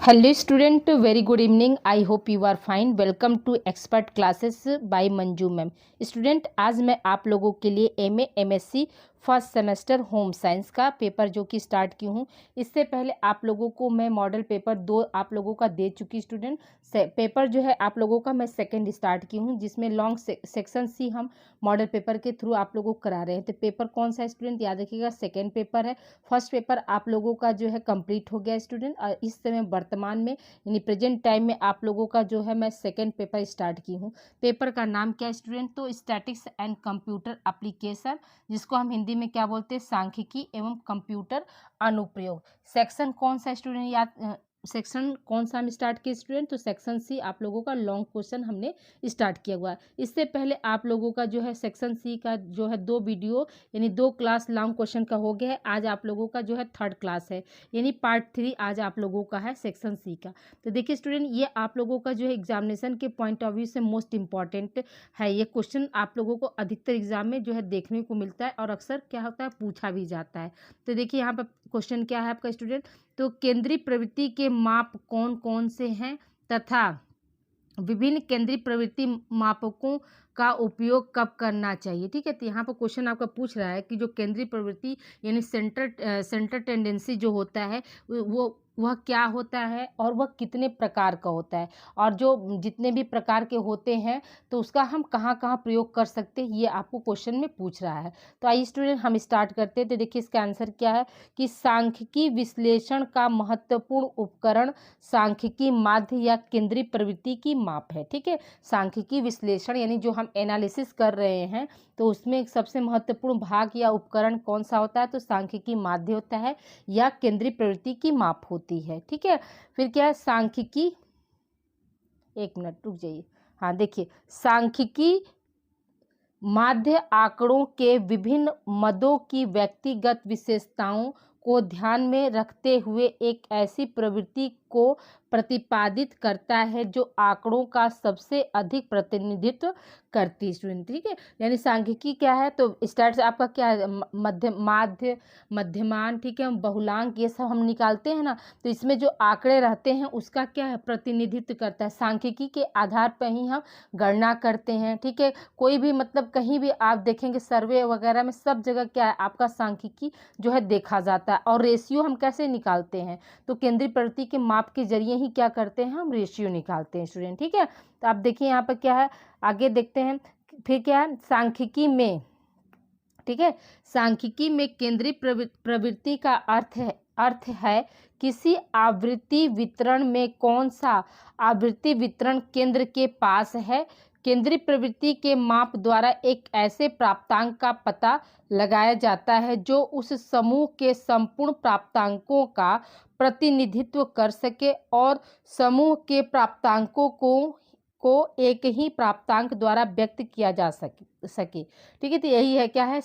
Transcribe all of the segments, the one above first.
Hello student, very good evening. I hope you are fine. Welcome to expert classes by Manju ma'am. Student, आज मैं आप लोगों के लिए MA MSc first semester home science का paper जो कि स्टार्ट की हूँ। इससे पहले आप लोगों को मैं मॉडल पेपर 2 आप लोगों का दे चुकी स्टूडेंट। पेपर जो है आप लोगों का मैं सेकंड स्टार्ट की हूँ, जिसमें लॉन्ग सेक्शन सी हम मॉडल पेपर के थ्रू आप लोगों को करा रहे हैं। तो पेपर कौन सा है स्टूडेंट, याद रखिएगा, सेकेंड पेपर है। फर्स्ट पेपर आप लोगों का जो है कंप्लीट हो गया स्टूडेंट, और इस समय वर्तमान में यानी प्रेजेंट टाइम में आप लोगों का जो है मैं सेकेंड पेपर स्टार्ट की हूँ। पेपर का नाम क्या है स्टूडेंट, तो स्टैटिक्स एंड कंप्यूटर एप्लीकेशन, जिसको हम हिंदी में क्या बोलते हैं, सांख्यिकी एवं कंप्यूटर अनुप्रयोग। सेक्शन कौन सा स्टूडेंट, याद सेक्शन कौन सा हम स्टार्ट किए स्टूडेंट, तो सेक्शन सी आप लोगों का लॉन्ग क्वेश्चन हमने स्टार्ट किया हुआ है। इससे पहले आप लोगों का जो है सेक्शन सी का जो है 2 वीडियो यानी 2 क्लास लॉन्ग क्वेश्चन का हो गया है। आज आप लोगों का जो है थर्ड क्लास है, यानी पार्ट 3 आज आप लोगों का है सेक्शन सी का। तो देखिए स्टूडेंट, ये आप लोगों का जो है एग्जामिनेशन के पॉइंट ऑफ व्यू से मोस्ट इंपॉर्टेंट है। ये क्वेश्चन आप लोगों को अधिकतर एग्जाम में जो है देखने को मिलता है और अक्सर क्या होता है, पूछा भी जाता है। तो देखिए यहाँ पर क्वेश्चन क्या है आपका स्टूडेंट, तो केंद्रीय प्रवृत्ति के माप कौन कौन से हैं तथा विभिन्न केंद्रीय प्रवृत्ति मापकों का उपयोग कब करना चाहिए। ठीक है, तो यहाँ पर क्वेश्चन आपका पूछ रहा है कि जो केंद्रीय प्रवृत्ति यानी सेंटर टेंडेंसी जो होता है वह क्या होता है और वह कितने प्रकार का होता है, और जो जितने भी प्रकार के होते हैं तो उसका हम कहाँ कहाँ प्रयोग कर सकते हैं, ये आपको क्वेश्चन में पूछ रहा है। तो आइए स्टूडेंट हम स्टार्ट करते हैं। तो देखिए इसका आंसर क्या है कि सांख्यिकी विश्लेषण का महत्वपूर्ण उपकरण सांख्यिकी माध्य या केंद्रीय प्रवृत्ति की माप है। ठीक है, सांख्यिकी विश्लेषण यानी जो हम एनालिसिस कर रहे हैं तो उसमें एक सबसे महत्वपूर्ण भाग या उपकरण कौन सा होता है, तो सांख्यिकी माध्य होता है या केंद्रीय प्रवृत्ति की माप होती है। ठीक है, फिर क्या है सांख्यिकी, एक मिनट रुक जाइए। हाँ देखिए, सांख्यिकी माध्य आंकड़ों के विभिन्न मदों की व्यक्तिगत विशेषताओं को ध्यान में रखते हुए एक ऐसी प्रवृत्ति को प्रतिपादित करता है जो आंकड़ों का सबसे अधिक प्रतिनिधित्व करती है स्टूडेंट। ठीक है, यानी सांख्यिकी क्या है, तो स्टैट्स आपका क्या है, माध्य, मध्यमान, ठीक है, बहुलांक, ये सब हम निकालते हैं ना, तो इसमें जो आंकड़े रहते हैं उसका क्या है, प्रतिनिधित्व करता है। सांख्यिकी के आधार पर ही हम गणना करते हैं। ठीक है, कोई भी मतलब कहीं भी आप देखेंगे सर्वे वगैरह में सब जगह क्या है, आपका सांख्यिकी जो है देखा जाता है। और रेशियो हम कैसे निकालते हैं, तो केंद्रीय प्रवृत्ति के माप के जरिए ही क्या करते हैं, हम रेशियो निकालते हैं स्टूडेंट। ठीक है, तो आप देखिए यहाँ पर क्या है, आगे देखते हैं। फिर क्या है सांख्यिकी में, ठीक है, सांख्यिकी में केंद्रीय प्रवृत्ति का अर्थ है किसी आवृत्ति वितरण में कौन सा आवृत्ति वितरण केंद्र के पास है। केंद्रीय प्रवृत्ति के माप द्वारा एक ऐसे प्राप्तांक का पता लगाया जाता है जो उस समूह के संपूर्ण प्राप्तांकों का प्रतिनिधित्व कर सके और समूह के प्राप्तांकों को एक ही प्राप्तांक द्वारा व्यक्त किया जा सके। ठीक है, तो यही है क्या है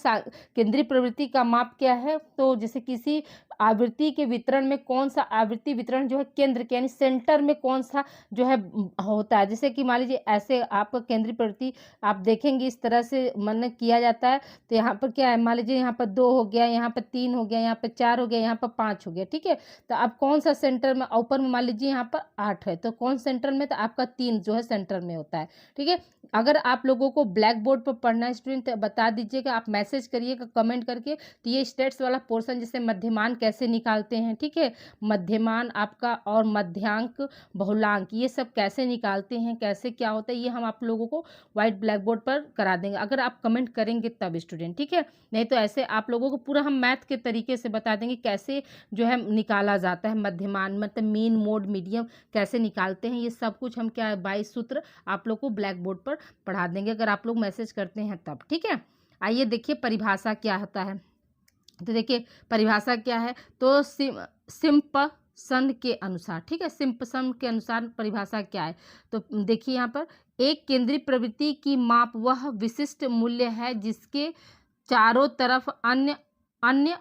केंद्रीय प्रवृत्ति का माप क्या है, तो जैसे किसी आवृत्ति के वितरण में कौन सा आवृत्ति वितरण जो है केंद्र के यानी सेंटर में कौन सा जो है होता है। जैसे कि मान लीजिए ऐसे आपका केंद्रीय प्रवृत्ति आप देखेंगे इस तरह से मन किया जाता है, तो यहाँ पर क्या है, मान लीजिए यहाँ पर 2 हो गया, यहाँ पर 3 हो गया, यहाँ पर 4 हो गया, यहाँ पर 5 हो गया। ठीक है, तो आप कौन सा सेंटर में, ऊपर में मान लीजिए यहाँ पर 8 है, तो कौन सेंटर में, तो आपका 3 जो है सेंटर में होता है। ठीक है, अगर आप लोगों को ब्लैक बोर्ड पर पढ़ना है स्टूडेंट तो बता दीजिएगा, आप मैसेज करिएगा कमेंट करके। तो ये स्टेट्स वाला पोर्शन, जैसे मध्यमान कैसे निकालते हैं, ठीक है, मध्यमान आपका और मध्यांक, बहुलांक, ये सब कैसे निकालते हैं, कैसे क्या होता है, ये हम आप लोगों को व्हाइट ब्लैक बोर्ड पर करा देंगे अगर आप कमेंट करेंगे तब स्टूडेंट। ठीक है, नहीं तो ऐसे आप लोगों को पूरा हम मैथ के तरीके से बता देंगे कैसे जो है निकाला जाता है मध्यमान, मतलब मीन, मोड, मीडियम कैसे निकालते हैं, ये सब कुछ हम क्या है 22 सूत्र आप लोग को ब्लैक बोर्ड पर पढ़ा देंगे अगर आप लोग मैसेज करते हैं तब। ठीक है, आइए देखिए परिभाषा क्या होता है। तो देखिए परिभाषा क्या है, तो सिम्पसन के अनुसार, ठीक है, सिम्पसन के अनुसार परिभाषा क्या है, तो देखिए यहाँ पर एक केंद्रीय प्रवृत्ति की माप वह विशिष्ट मूल्य है जिसके चारों तरफ अन्य अन्य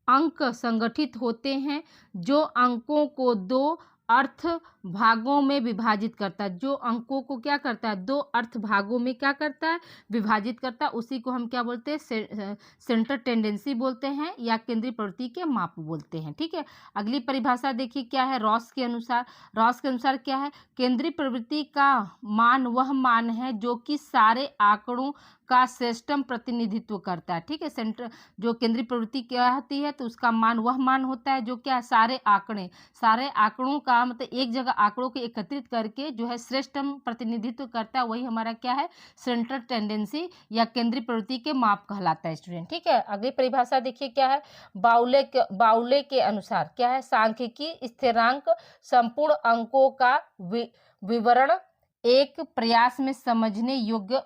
अंक संगठित होते हैं, जो अंकों को 2 अर्थ भागों में विभाजित करता है। जो अंकों को क्या करता है, दो अर्थ भागों में क्या करता है, विभाजित करता है। उसी को हम क्या बोलते हैं, सेंटर टेंडेंसी बोलते हैं या केंद्रीय प्रवृत्ति के माप बोलते हैं। ठीक है, अगली परिभाषा देखिए क्या है। रॉस के अनुसार क्या है, केंद्रीय प्रवृत्ति का मान वह मान है जो कि सारे आंकड़ों का श्रेष्ठतम प्रतिनिधित्व करता है। ठीक है, सेंटर जो केंद्रीय प्रवृत्ति क्या होती है, तो उसका मान वह मान होता है जो क्या है, सारे आंकड़ों का मतलब एक जगह आंकड़ों को एकत्रित करके जो है श्रेष्ठतम प्रतिनिधित्व करता है। वही हमारा क्या है, सेंट्रल टेंडेंसी या केंद्रीय प्रवृत्ति के माप कहलाता है स्टूडेंट। ठीक है, अगली परिभाषा देखिए क्या है। बाउले के अनुसार क्या है, सांख्यिकी स्थिरांक संपूर्ण अंकों का विवरण एक प्रयास में समझने योग्य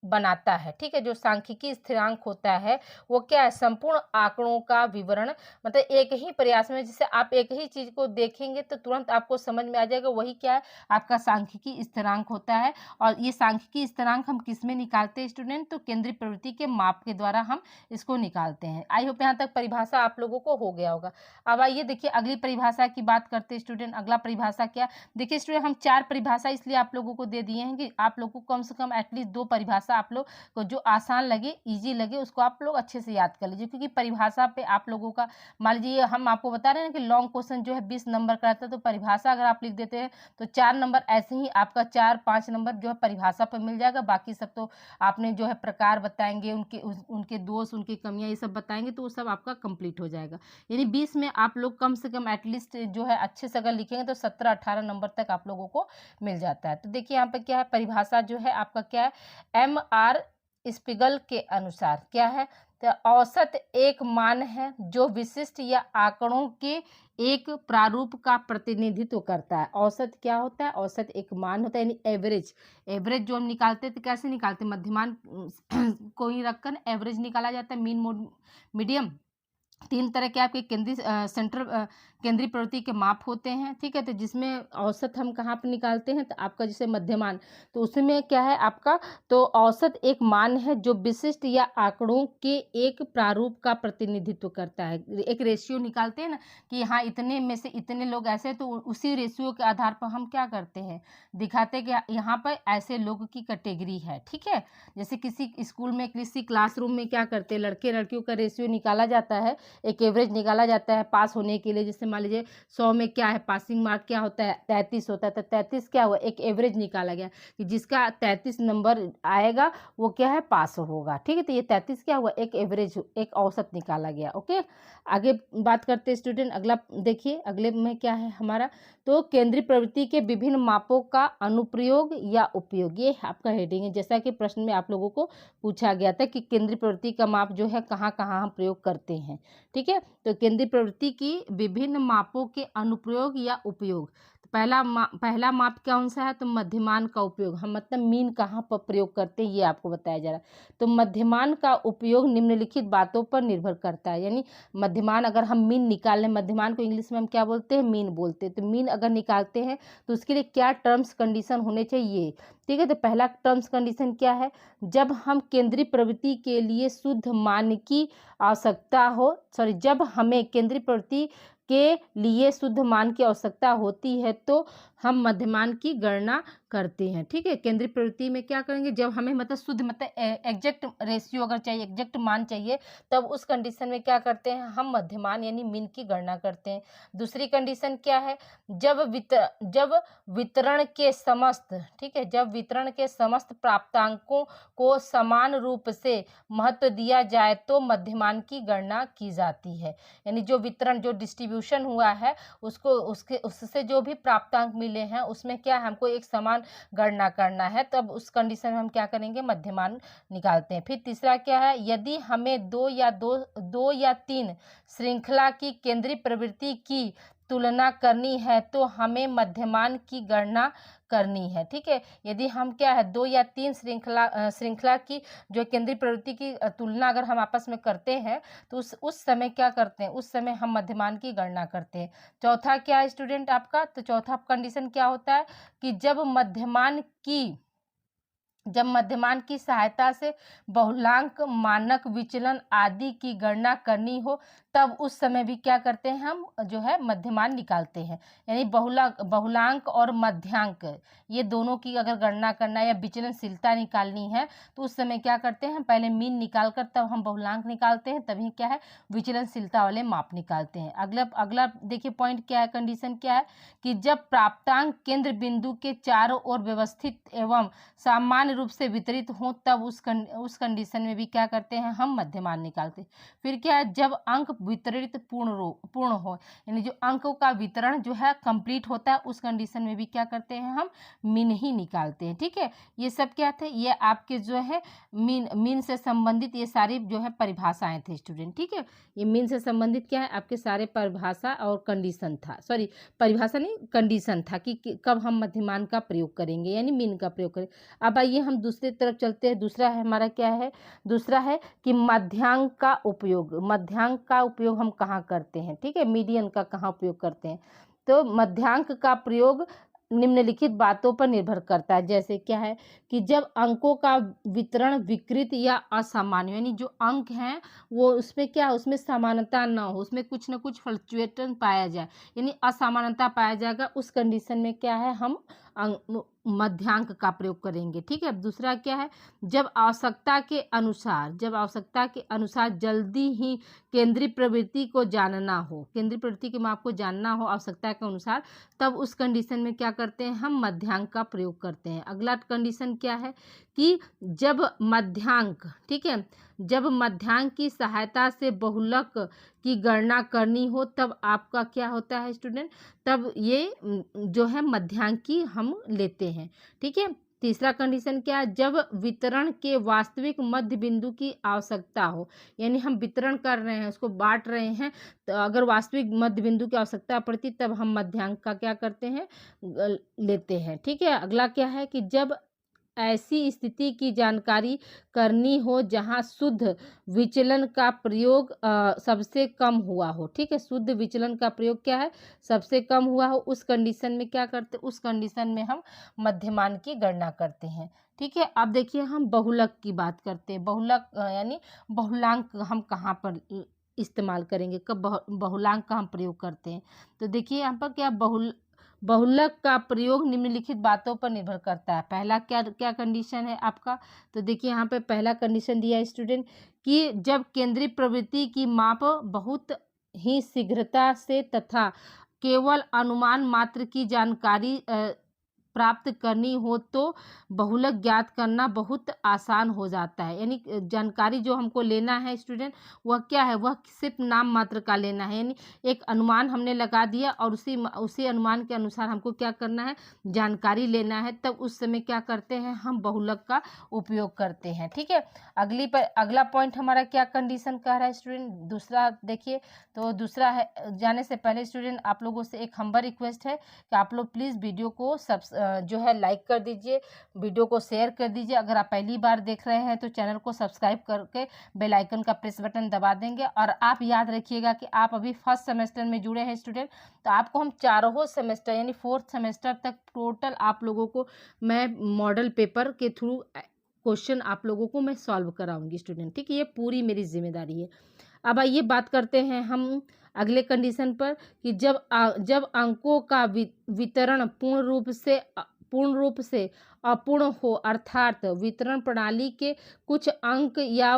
बनाता है। ठीक है, जो सांख्यिकी स्थिरांक होता है वो क्या है, संपूर्ण आंकड़ों का विवरण, मतलब एक ही प्रयास में, जैसे आप एक ही चीज को देखेंगे तो तुरंत आपको समझ में आ जाएगा, वही क्या है, आपका सांख्यिकी स्थिरांक होता है। और ये सांख्यिकी स्थिरांक हम किस में निकालते हैं स्टूडेंट, तो केंद्रीय प्रवृत्ति के माप के द्वारा हम इसको निकालते हैं। आई होप यहाँ तक परिभाषा आप लोगों को हो गया होगा। अब आइए देखिए अगली परिभाषा की बात करते हैं स्टूडेंट। अगला परिभाषा क्या, देखिए स्टूडेंट हम 4 परिभाषा इसलिए आप लोगों को दे दिए हैं कि आप लोगों को कम से कम एटलीस्ट 2 परिभाषा आप लोग को जो आसान लगे, इजी लगे, उसको आप लोग अच्छे से याद कर लीजिए। क्योंकि परिभाषा पे आप लोगों का, मान लीजिए हम आपको बता रहे हैं कि लॉन्ग क्वेश्चन जो है 20 नंबर का रहता है, तो परिभाषा अगर आप लिख देते हैं तो 4 नंबर ऐसे ही आपका 4-5 नंबर जो है परिभाषा पर मिल जाएगा। बाकी सब तो आपने जो है प्रकार बताएंगे, उनके दोष, उनकी कमियां, ये सब बताएंगे, तो वो सब आपका कंप्लीट हो जाएगा। यानी 20 में आप लोग कम से कम एटलीस्ट जो है अच्छे से अगर लिखेंगे तो 17-18 नंबर तक आप लोगों को मिल जाता है। तो देखिए यहाँ पे क्या है, परिभाषा जो है आपका क्या है, MR स्पिगल के अनुसार क्या है, तो औसत एक मान है जो विशिष्ट या आंकड़ों के एक प्रारूप का प्रतिनिधित्व करता है। औसत क्या होता है, औसत एक मान होता है, यानी एवरेज जो हम निकालते हैं तो कैसे निकालते हैं, मध्यमान को ही रखकर एवरेज निकाला जाता है, मीन मीडियम। 3 तरह के आपके केंद्रीय प्रवृत्ति के माप होते हैं। ठीक है, तो जिसमें औसत हम कहाँ पर निकालते हैं, तो आपका जैसे मध्यमान, तो उसमें क्या है आपका, तो औसत एक मान है जो विशिष्ट या आंकड़ों के एक प्रारूप का प्रतिनिधित्व करता है। एक रेशियो निकालते हैं ना कि हाँ इतने में से इतने लोग ऐसे, तो उसी रेशियो के आधार पर हम क्या करते हैं, दिखाते हैं कि यहाँ पर ऐसे लोग की कैटेगरी है। ठीक है, जैसे किसी स्कूल में, किसी क्लासरूम में क्या करते हैं, लड़के लड़कियों का रेशियो निकाला जाता है, एक एवरेज निकाला जाता है पास होने के लिए। जैसे मान लीजिए 100 में क्या है, पासिंग मार्क क्या होता है, 33 होता है, तो 33 क्या हुआ, एक एवरेज निकाला गया कि जिसका 33 नंबर आएगा वो क्या है, पास होगा। ठीक है, तो ये 33 क्या हुआ, एक एवरेज, एक औसत निकाला गया। ओके, आगे बात करते हैं स्टूडेंट। अगला देखिए, अगले में क्या है हमारा, तो केंद्रीय प्रवृत्ति के विभिन्न मापों का अनुप्रयोग या उपयोग, ये आपका हेडिंग है। जैसा कि प्रश्न में आप लोगों को पूछा गया था कि केंद्रीय प्रवृत्ति का माप जो है कहाँ कहाँ हम प्रयोग करते हैं। ठीक है, तो केंद्रीय प्रवृत्ति की विभिन्न मापों के अनुप्रयोग या उपयोग, तो पहला माप कौन सा है, तो मध्यमान का उपयोग। हम मतलब मीन कहाँ पर प्रयोग करते हैं ये आपको बताया जा रहा है। तो मध्यमान का उपयोग निम्नलिखित बातों पर निर्भर करता है। यानी मध्यमान अगर हम मीन निकालें, मध्यमान को इंग्लिश में हम क्या बोलते हैं, मीन बोलते हैं। तो मीन अगर निकालते हैं तो उसके लिए क्या टर्म्स कंडीशन होने चाहिए। ठीक है, तो पहला टर्म्स कंडीशन क्या है, जब हम केंद्रीय प्रवृत्ति के लिए शुद्ध मान की आवश्यकता हो, जब हमें केंद्रीय प्रवृत्ति के लिए शुद्ध मान की आवश्यकता होती है तो हम मध्यमान की गणना करते हैं। ठीक है, केंद्रीय प्रवृत्ति में क्या करेंगे, जब हमें मतलब शुद्ध मतलब एग्जैक्ट रेशियो अगर चाहिए, एग्जैक्ट मान चाहिए, तब उस कंडीशन में क्या करते हैं, हम मध्यमान यानी मीन की गणना करते हैं। दूसरी कंडीशन क्या है, जब वितरण के समस्त, ठीक है, जब वितरण के समस्त प्राप्तांकों को समान रूप से महत्व दिया जाए तो मध्यमान की गणना की जाती है। यानी जो वितरण, जो डिस्ट्रीब्यूशन हुआ है, उससे जो भी प्राप्तांक मिले हैं उसमें क्या है, हमको एक समान गणना करना है, तब उस कंडीशन में हम क्या करेंगे, मध्यमान निकालते हैं। फिर तीसरा क्या है, यदि हमें दो या तीन श्रृंखला की केंद्रीय प्रवृत्ति की तुलना करनी है तो हमें मध्यमान की गणना करनी है। ठीक है, यदि हम क्या है 2 या 3 श्रृंखला की जो केंद्रीय प्रवृत्ति की तुलना अगर हम आपस में करते हैं तो उस समय क्या करते हैं, उस समय हम मध्यमान की गणना करते हैं। चौथा क्या है स्टूडेंट आपका, तो चौथा कंडीशन क्या होता है कि जब मध्यमान की जब मध्यमान की सहायता से बहुलांक, मानक विचलन आदि की गणना करनी हो तब उस समय भी क्या करते हैं हम जो है मध्यमान निकालते हैं। यानी बहुलांक और मध्यांक ये दोनों की अगर गणना करना या विचलनशीलता निकालनी है तो उस समय क्या करते हैं, पहले मीन निकाल कर तब हम बहुलांक निकालते हैं, तभी क्या है विचलनशीलता वाले माप निकालते हैं। अगला अगला देखिए पॉइंट क्या है, कंडीशन क्या है कि जब प्राप्तांक केंद्र बिंदु के चारों ओर व्यवस्थित एवं सामान्य रूप से वितरित हो तब उस कंडीशन में भी क्या करते हैं हम मध्यमान निकालते हैं। फिर क्या है, जब अंक वितरित पूर्ण हो, यानी जो अंकों का वितरण जो है कंप्लीट होता है उस कंडीशन में भी क्या करते हैं हम मीन ही निकालते हैं। ठीक है, ये सब क्या थे, ये आपके जो है मीन से संबंधित ये सारी जो है परिभाषाएं थे स्टूडेंट। ठीक है, ये मीन से संबंधित क्या है आपके सारे परिभाषा और कंडीशन था, सॉरी परिभाषा नहीं कंडीशन था कि कब हम मध्यमान का प्रयोग करेंगे यानी मीन का प्रयोग करें। अब आइए हम दूसरी तरफ चलते हैं। दूसरा है हमारा क्या है, दूसरा है कि मध्यांक का उपयोग। मध्यांक का उपयोग हम कहाँ करते हैं, ठीक है, मीडियन का कहाँ उपयोग करते हैं। तो मध्यांक का प्रयोग निम्नलिखित बातों पर निर्भर करता है। जैसे क्या है कि जब अंकों का वितरण विकृत या असामान्य, यानी जो अंक हैं वो उसमें क्या है, उसमें समानता ना हो, उसमें कुछ ना कुछ फ्लक्चुएशन पाया जाए यानी असमानता पाया जाएगा, उस कंडीशन में क्या है हम मध्यांक का प्रयोग करेंगे। ठीक है, दूसरा क्या है, जब आवश्यकता के अनुसार जल्दी ही केंद्रीय प्रवृत्ति को जानना हो, केंद्रीय प्रवृत्ति के माप को जानना हो आवश्यकता के अनुसार, तब उस कंडीशन में क्या करते हैं हम मध्यांक का प्रयोग करते हैं। अगला कंडीशन क्या है कि जब मध्यांक, ठीक है, जब मध्यांक की सहायता से बहुलक की गणना करनी हो तब आपका क्या होता है स्टूडेंट, तब ये जो है मध्यांक की हम लेते हैं। ठीक है, तीसरा कंडीशन क्या है, जब वितरण के वास्तविक मध्य बिंदु की आवश्यकता हो, यानी हम वितरण कर रहे हैं उसको बांट रहे हैं तो अगर वास्तविक मध्य बिंदु की आवश्यकता पड़ती तब हम मध्यांक का क्या करते हैं लेते हैं। ठीक है, अगला क्या है कि जब ऐसी स्थिति की जानकारी करनी हो जहां शुद्ध विचलन का प्रयोग सबसे कम हुआ हो। ठीक है, शुद्ध विचलन का प्रयोग क्या है सबसे कम हुआ हो, उस कंडीशन में क्या करते, उस कंडीशन में हम मध्यमान की गणना करते हैं। ठीक है, अब देखिए हम बहुलक की बात करते हैं। बहुलक यानी बहुलांक हम कहाँ पर इस्तेमाल करेंगे, कब बहुलांक का हम प्रयोग करते हैं। तो देखिए यहाँ पर क्या बहुलक का प्रयोग निम्नलिखित बातों पर निर्भर करता है। पहला क्या क्या कंडीशन है आपका, तो देखिए यहाँ पे पहला कंडीशन दिया है स्टूडेंट कि जब केंद्रीय प्रवृत्ति की माप बहुत ही शीघ्रता से तथा केवल अनुमान मात्र की जानकारी प्राप्त करनी हो तो बहुलक ज्ञात करना बहुत आसान हो जाता है। यानी जानकारी जो हमको लेना है स्टूडेंट वह क्या है, वह सिर्फ नाम मात्र का लेना है, यानी एक अनुमान हमने लगा दिया और उसी अनुमान के अनुसार हमको क्या करना है जानकारी लेना है, तब उस समय क्या करते हैं हम बहुलक का उपयोग करते हैं। ठीक है, अगला पॉइंट हमारा क्या कंडीशन कह रहा है स्टूडेंट, दूसरा देखिए। तो दूसरा है, जाने से पहले स्टूडेंट आप लोगों से एक हम्बल रिक्वेस्ट है कि आप लोग प्लीज़ वीडियो को जो है लाइक कर दीजिए, वीडियो को शेयर कर दीजिए। अगर आप पहली बार देख रहे हैं तो चैनल को सब्सक्राइब करके बेल आइकन का प्रेस बटन दबा देंगे। और आप याद रखिएगा कि आप अभी फर्स्ट सेमेस्टर में जुड़े हैं स्टूडेंट, तो आपको हम चारों सेमेस्टर यानी 4th सेमेस्टर तक टोटल आप लोगों को मैं मॉडल पेपर के थ्रू क्वेश्चन आप लोगों को मैं सॉल्व कराऊंगी स्टूडेंट। ठीक है, ये पूरी मेरी जिम्मेदारी है। अब आइए बात करते हैं हम अगले कंडीशन पर कि जब अंकों का वितरण पूर्ण रूप से अपूर्ण हो, अर्थात वितरण प्रणाली के कुछ अंक या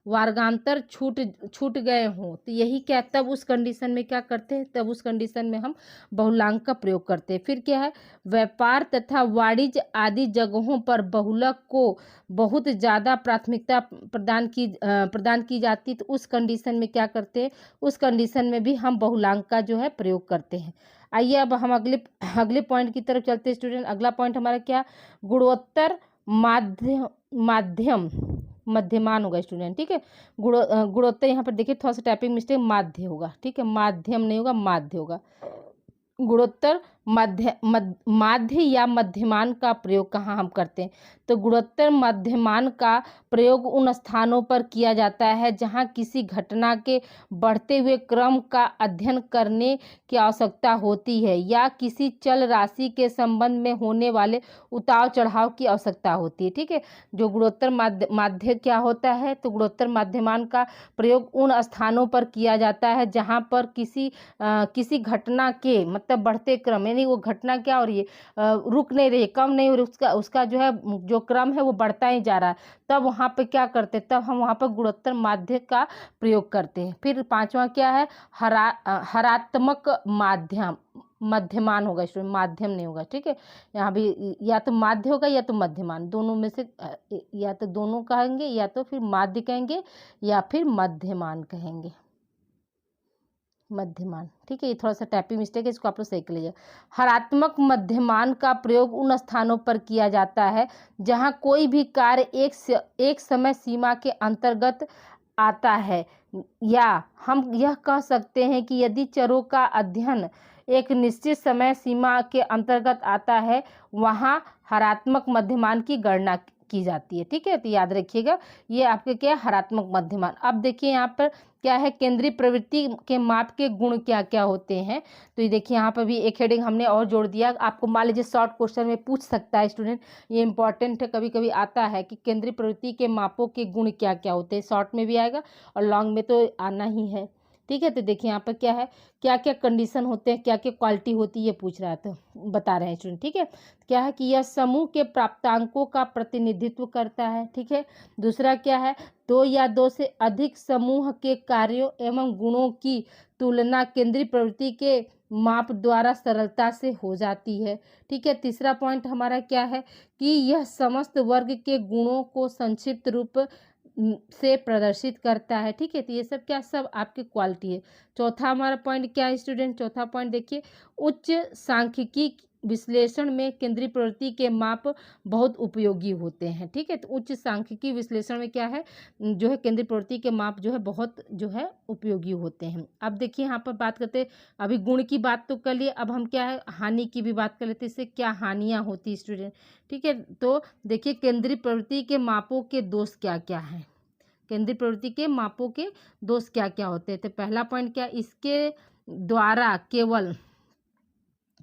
वर्गांतर छूट गए हों, तो यही क्या, तब उस कंडीशन में क्या करते हैं, तब उस कंडीशन में हम बहुलांक का प्रयोग करते हैं। फिर क्या है, व्यापार तथा वाणिज्य आदि जगहों पर बहुलक को बहुत ज़्यादा प्राथमिकता प्रदान की जाती, तो उस कंडीशन में क्या करते हैं, उस कंडीशन में भी हम बहुलांक का जो है प्रयोग करते हैं। आइए अब हम अगले पॉइंट की तरफ चलते हैं स्टूडेंट। अगला पॉइंट हमारा क्या, गुणोत्तर मध्यमान होगा स्टूडेंट। ठीक है, गुणोत्तर यहाँ पर देखिए थोड़ा सा टाइपिंग मिस्टेक, माध्य होगा। ठीक है, माध्यम नहीं होगा, माध्य होगा। गुणोत्तर माध्य या मध्यमान का प्रयोग कहाँ हम करते हैं? तो गुणोत्तर मध्यमान का प्रयोग उन स्थानों पर किया जाता है जहाँ किसी घटना के बढ़ते हुए क्रम का अध्ययन करने की आवश्यकता होती है या किसी चल राशि के संबंध में होने वाले उतार चढ़ाव की आवश्यकता होती है। ठीक है, जो गुणोत्तर माध्य क्या होता है? तो गुणोत्तर मध्यमान का प्रयोग उन स्थानों पर किया जाता है जहाँ पर किसी घटना के मतलब बढ़ते क्रम, यानी वो घटना क्या हो रही है, रुक नहीं रही है, कम नहीं हो रही, उसका जो है जो क्रम है वो बढ़ता ही जा रहा है, तब वहाँ पे क्या करते हैं, तब हम वहाँ पर गुणोत्तर माध्य का प्रयोग करते हैं। फिर पांचवा क्या है? हरात्मक माध्यम मध्यमान होगा, इसमें माध्यम नहीं होगा। ठीक है, यहाँ भी या तो माध्य होगा या तो मध्यमान, दोनों में से या तो दोनों कहेंगे या तो फिर माध्य कहेंगे या फिर मध्यमान कहेंगे, मध्यमान। ठीक है, ये थोड़ा सा टाइपिंग मिस्टेक है, इसको आप लोग सही कर लीजिए। हरात्मक मध्यमान का प्रयोग उन स्थानों पर किया जाता है जहां कोई भी कार्य एक समय सीमा के अंतर्गत आता है, या हम यह कह सकते हैं कि यदि चरों का अध्ययन एक निश्चित समय सीमा के अंतर्गत आता है, वहां हरात्मक मध्यमान की गणना की जाती है। ठीक है, तो याद रखिएगा, ये आपके क्या है? हरात्मक मध्यमान। अब देखिए यहाँ पर क्या है? केंद्रीय प्रवृत्ति के माप के गुण क्या क्या होते हैं? तो ये देखिए यहाँ पर भी एक हेडिंग हमने और जोड़ दिया। आपको मान लीजिए शॉर्ट क्वेश्चन में पूछ सकता है स्टूडेंट, ये इंपॉर्टेंट है, कभी कभी आता है कि केंद्रीय प्रवृत्ति के मापों के गुण क्या क्या होते हैं। शॉर्ट में भी आएगा और लॉन्ग में तो आना ही है। ठीक है, तो देखिए यहाँ पर क्या है, क्या क्या कंडीशन होते हैं, क्या क्या क्वालिटी होती है, ये पूछ रहा था, बता रहे हैं स्टूडेंट। ठीक है, क्या है कि यह समूह के प्राप्तांकों का प्रतिनिधित्व करता है। ठीक है, दूसरा क्या है? दो या दो से अधिक समूह के कार्यों एवं गुणों की तुलना केंद्रीय प्रवृत्ति के माप द्वारा सरलता से हो जाती है। ठीक है, तीसरा पॉइंट हमारा क्या है कि यह समस्त वर्ग के गुणों को संक्षिप्त रूप से प्रदर्शित करता है। ठीक है, तो ये सब क्या, सब आपकी क्वालिटी है। चौथा हमारा पॉइंट क्या है स्टूडेंट? चौथा पॉइंट देखिए, उच्च सांख्यिकी विश्लेषण में केंद्रीय प्रवृत्ति के माप बहुत उपयोगी होते हैं। ठीक है, तो उच्च सांख्यिकी विश्लेषण में क्या है, जो है केंद्रीय प्रवृत्ति के माप जो है बहुत जो है उपयोगी होते हैं। अब देखिए यहाँ पर बात करते हैं, अभी गुण की बात तो कर लिए, अब हम क्या है हानि की भी बात कर लेते हैं, इससे क्या हानियाँ होती स्टूडेंट। ठीक है, तो देखिए केंद्रीय प्रवृत्ति के मापों के दोष क्या क्या हैं, केंद्रीय प्रवृत्ति के मापों के दोष क्या क्या होते हैं। तो पहला पॉइंट क्या, इसके द्वारा केवल,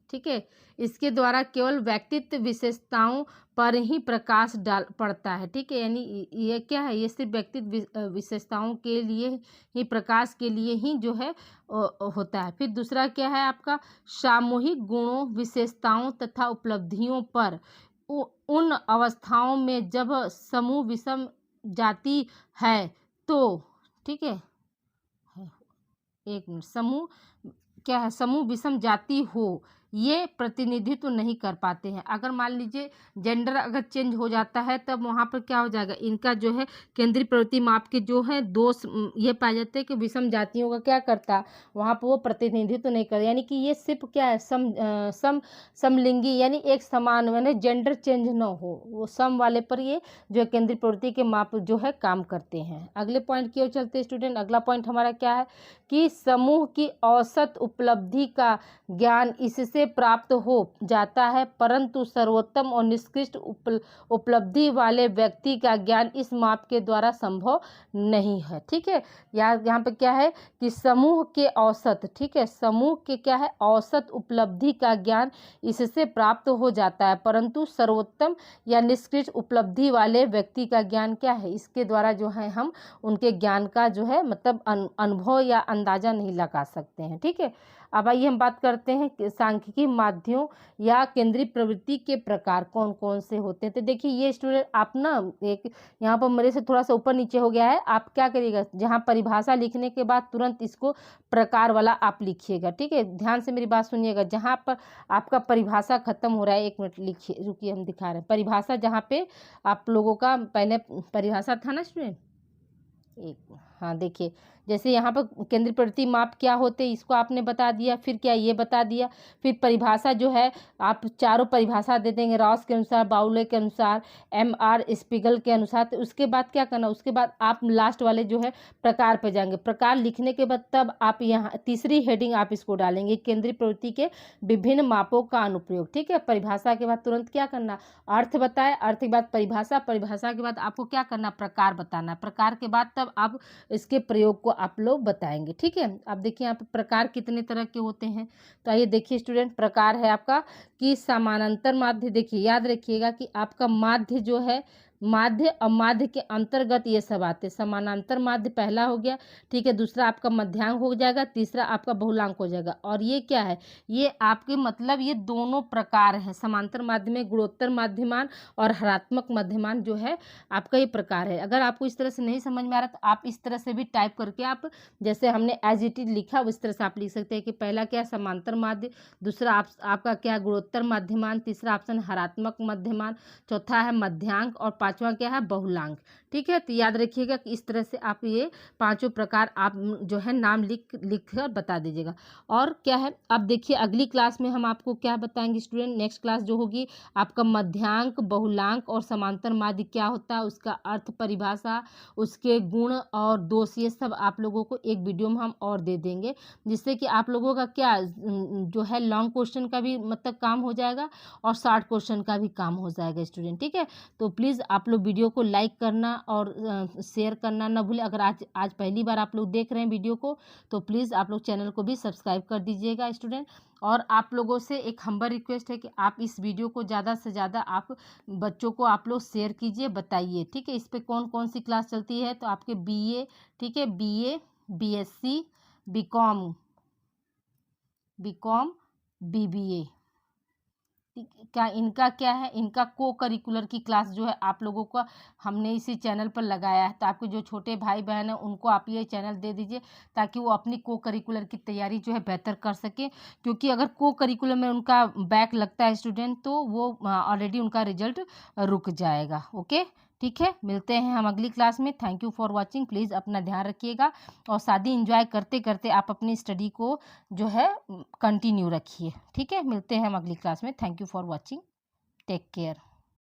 ठीक है, इसके द्वारा केवल व्यक्तित्व विशेषताओं पर ही प्रकाश डाल पड़ता है। ठीक है, यानी ये क्या है, ये सिर्फ व्यक्तित्व विशेषताओं के लिए ही, प्रकाश के लिए ही जो है होता है। फिर दूसरा क्या है आपका, सामूहिक गुणों विशेषताओं तथा उपलब्धियों पर उन अवस्थाओं में जब समूह विषम जाति है तो, ठीक है, एक मिनट, समूह क्या है, समूह विषम जाति हो, ये प्रतिनिधित्व नहीं कर पाते हैं। अगर मान लीजिए जेंडर अगर चेंज हो जाता है तब वहाँ पर क्या हो जाएगा, इनका जो है केंद्रीय प्रवृत्ति माप के जो है दोष ये पाए जाते हैं कि विषम जातियों का क्या करता, वहाँ पर वो प्रतिनिधित्व नहीं कर, यानी कि ये सिर्फ क्या है, समलिंगी, यानी एक समान, यानी जेंडर चेंज न हो, वो सम वाले पर ये जो केंद्रीय प्रवृत्ति के माप जो है काम करते हैं। अगले पॉइंट की ओर चलते हैं स्टूडेंट। अगला पॉइंट हमारा क्या है कि समूह की औसत उपलब्धि का ज्ञान इससे प्राप्त हो जाता है, परंतु सर्वोत्तम और निष्कृष्ट उपलब्धि वाले व्यक्ति का ज्ञान इस माप के द्वारा संभव नहीं है। ठीक है, यहाँ पे क्या है कि समूह के औसत, ठीक है, समूह के क्या है, औसत उपलब्धि का ज्ञान इससे प्राप्त हो जाता है, परंतु सर्वोत्तम या निष्कृष्ट उपलब्धि वाले व्यक्ति का ज्ञान क्या है, इसके द्वारा जो है हम उनके ज्ञान का जो है मतलब अनुभव या अंदाजा नहीं लगा सकते हैं। ठीक है, अब आइए हम बात करते हैं कि सांख्यिकी माध्यों या केंद्रीय प्रवृत्ति के प्रकार कौन कौन से होते हैं। तो देखिए ये स्टूडेंट आप ना, एक यहाँ पर मेरे से थोड़ा सा ऊपर नीचे हो गया है, आप क्या करिएगा, जहाँ परिभाषा लिखने के बाद तुरंत इसको प्रकार वाला आप लिखिएगा। ठीक है, ध्यान से मेरी बात सुनिएगा, जहाँ पर आपका परिभाषा खत्म हो रहा है, एक मिनट लिखिए, रुकिए हम दिखा रहे हैं परिभाषा, जहाँ पे आप लोगों का पहले परिभाषा था ना स्टूडेंट, एक हाँ देखिए, जैसे यहाँ पर केंद्रीय प्रवृत्ति माप क्या होते हैं इसको आपने बता दिया, फिर क्या ये बता दिया, फिर परिभाषा जो है आप चारों परिभाषा दे देंगे, रॉस के अनुसार, बाउले के अनुसार, एम.आर. स्पिगल के अनुसार। तो उसके बाद क्या करना, उसके बाद आप लास्ट वाले जो है प्रकार पे जाएंगे। प्रकार लिखने के बाद तब आप यहाँ तीसरी हेडिंग आप इसको डालेंगे, केंद्रीय प्रवृत्ति के विभिन्न मापों का अनुप्रयोग। ठीक है, परिभाषा के बाद तुरंत क्या करना, अर्थ बताए, अर्थ के बाद परिभाषा, परिभाषा के बाद आपको क्या करना, प्रकार बताना, प्रकार के बाद तब आप इसके प्रयोग को आप लोग बताएंगे। ठीक है, अब देखिए यहाँ पे प्रकार कितने तरह के होते हैं। तो आइए देखिए स्टूडेंट, प्रकार है आपका कि समानांतर माध्य। देखिए याद रखिएगा कि आपका माध्य जो है, माध्य और माध्य के अंतर्गत ये सब आते। समानांतर माध्य पहला हो गया, ठीक है, दूसरा आपका मध्यांक हो जाएगा, तीसरा आपका बहुलांक हो जाएगा। और ये क्या है, ये आपके मतलब ये दोनों प्रकार है। समांतर माध्य में गुणोत्तर माध्यमान और हरात्मक मध्यमान जो है आपका ये प्रकार है। अगर आपको इस तरह से नहीं समझ में आ रहा तो आप इस तरह से भी टाइप करके आप, जैसे हमने एज इट इज लिखा उस तरह से आप लिख सकते हैं कि पहला क्या है समांतर माध्य, दूसरा आपका क्या है गुणोत्तर माध्यमान, तीसरा ऑप्शन हरात्मक मध्यमान, चौथा है मध्यांक और पांचवा क्या है बहुलांक। ठीक है, तो याद रखिएगा कि इस तरह से आप ये पांचों प्रकार आप जो है नाम लिख कर बता दीजिएगा। और क्या है, अब देखिए अगली क्लास में हम आपको क्या बताएंगे स्टूडेंट, नेक्स्ट क्लास जो होगी आपका मध्यांक, बहुलांक और समांतर माध्य क्या होता है, उसका अर्थ, परिभाषा, उसके गुण और दोष, ये सब आप लोगों को एक वीडियो में हम और दे देंगे, जिससे कि आप लोगों का क्या जो है लॉन्ग क्वेश्चन का भी मतलब काम हो जाएगा और शॉर्ट क्वेश्चन का भी काम हो जाएगा स्टूडेंट। ठीक है, तो प्लीज़ आप लोग वीडियो को लाइक करना और शेयर करना ना भूलें। अगर आज पहली बार आप लोग देख रहे हैं वीडियो को तो प्लीज़ आप लोग चैनल को भी सब्सक्राइब कर दीजिएगा स्टूडेंट। और आप लोगों से एक हम्बल रिक्वेस्ट है कि आप इस वीडियो को ज़्यादा से ज़्यादा आप बच्चों को आप लोग शेयर कीजिए, बताइए। ठीक है, इस पर कौन कौन सी क्लास चलती है, तो आपके BA, ठीक है, BA, BSc, BCom, BBA, क्या इनका क्या है, इनका को करिकुलर की क्लास जो है आप लोगों का हमने इसी चैनल पर लगाया है। तो आपके जो छोटे भाई बहन हैं उनको आप ये चैनल दे दीजिए ताकि वो अपनी को करिकुलर की तैयारी जो है बेहतर कर सके, क्योंकि अगर को करिकुलर में उनका बैक लगता है स्टूडेंट तो वो ऑलरेडी उनका रिजल्ट रुक जाएगा। ओके, ठीक है, मिलते हैं हम अगली क्लास में। Thank you for watching, please अपना ध्यान रखिएगा और शादी इंजॉय करते करते आप अपनी स्टडी को जो है कंटिन्यू रखिए। ठीक है, मिलते हैं हम अगली क्लास में। Thank you for watching, take care.